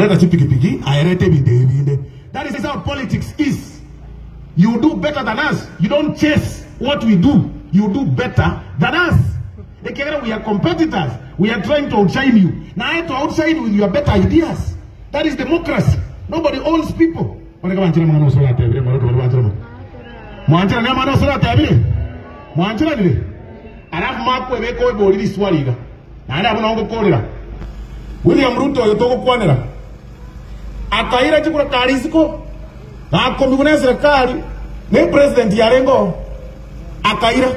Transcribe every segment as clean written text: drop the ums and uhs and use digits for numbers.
Akaleta chipiki aerete binde. That is how politics is. You do better than us. You don't chase what we do. You do better than us. We are competitors. We are trying to outshine you. Now I have to outshine you with your better ideas. That is democracy. Nobody owns people. William Ruto yotoko kwanera akaira chikura karisiko akomiguna serikali ne president yarengo akaira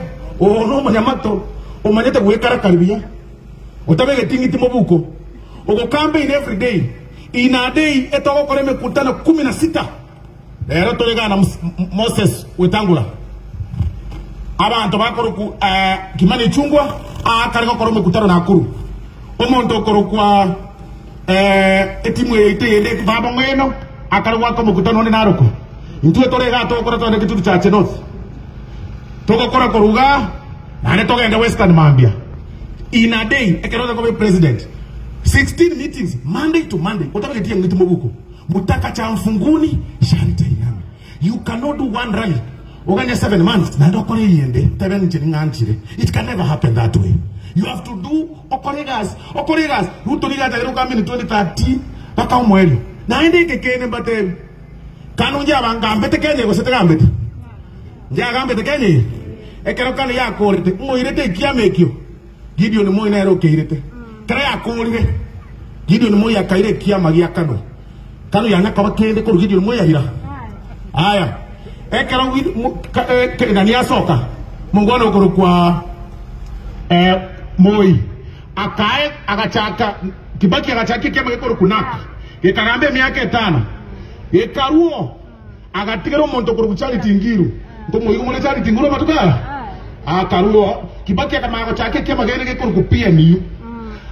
ono manyamato omanyete gwekara kalibia otabege tingiti mobuko ogo campaign every day in a day etoko kore mekutano 16 lero tolega na Moses Wetangula abantu bakoroku Kimani Chungwa akariko kore mekutano na Nakuru omonto korokwa etimu ete baba mweno akarwa ko mukutano ne Naroko intwe torega to kora to ne kitu chache north toko kora koruga nane togenda Western Mambia in a day ekeroza ko president 16 meetings Monday to Monday otabetia ngiti mobuko mutaka cha mfunguni shante inami you cannot do one rally oganya 7 months na ndokore yende tebe nchini ngantire. It can never happen that way. You have to do okoregas. Ruto liga tayero kami ni 2030 paka umweli. Na ende kekene bate kanu nja bangambe tekenye ko setegambe. Nja gambe tekenye. Ekero kale ya korete mo irete kiamekyo. Gideon mo ina ero keirete. Kare ya korire. Gideon mo ya kaire kiama gya kano. Kanu yana kaba kende ko Gideon mo ya hira. Aya. Ekero nani ya soka. Mungono ko kwa Moi akae agachaka Kibaki agachaki kema gekoro kunaka gekagambe miaka 5 gekaruo agatigero monto ko charity ngiru ngo Moi umone charity nguru matuka akaruo Kibaki akamago chake kema gene gekoro kupia niyo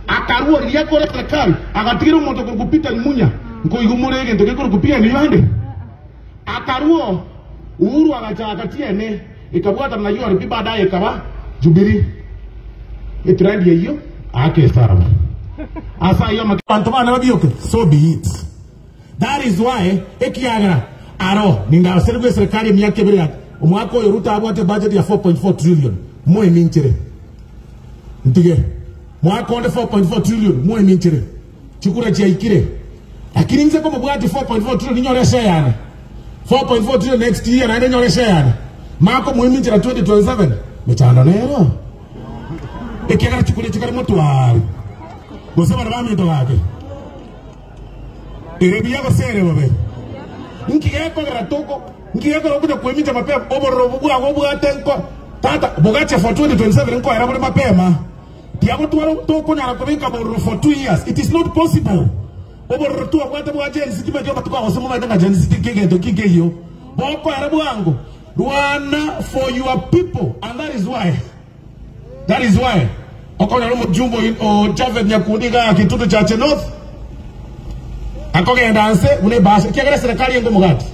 akaruo ria ko serikali agatigero monto ko kupita munya ngo igumure gento gekoro kupia niyo ande akaruo Uhuru agachaka tiene ikabwata na yori bibada ikaba Jubilee etrandi hiyo ake sarama asa hiyo makantomana babioke so be it. That is why ekiaga aro ninga serikali myake bere umwako yoruta abwate budget ya 4.4 trillion moe minchire ntige mwako onde 4.4 trillion moe minchire chikura cha ikire lakini nze kama bwate 4.4 trillion nyoresha yana 4.4 trillion next year na nyoresha yana mako moe minchira 2027 mechana nero ekiagara chukule chikari moto wari gosema na bamito wake erebiya gosere babe nkigeko garatoko nkigeko rokuja kueminja mapema oborobu bwa tenko tata bogache for 2027 nko era bole mapema tiago twaro toko nyara kubinka bororo for 2 years. It is not possible obororu tu abwate bwa jensi kimejo batuka osemo matanga jensi kigendo kigeyo boko era bwango Rwanda for your people, and that is why okona romo jumbo o Javed Nyakudiga kitutu cha North akogenda anse une basa kiagara serikali ngo mugati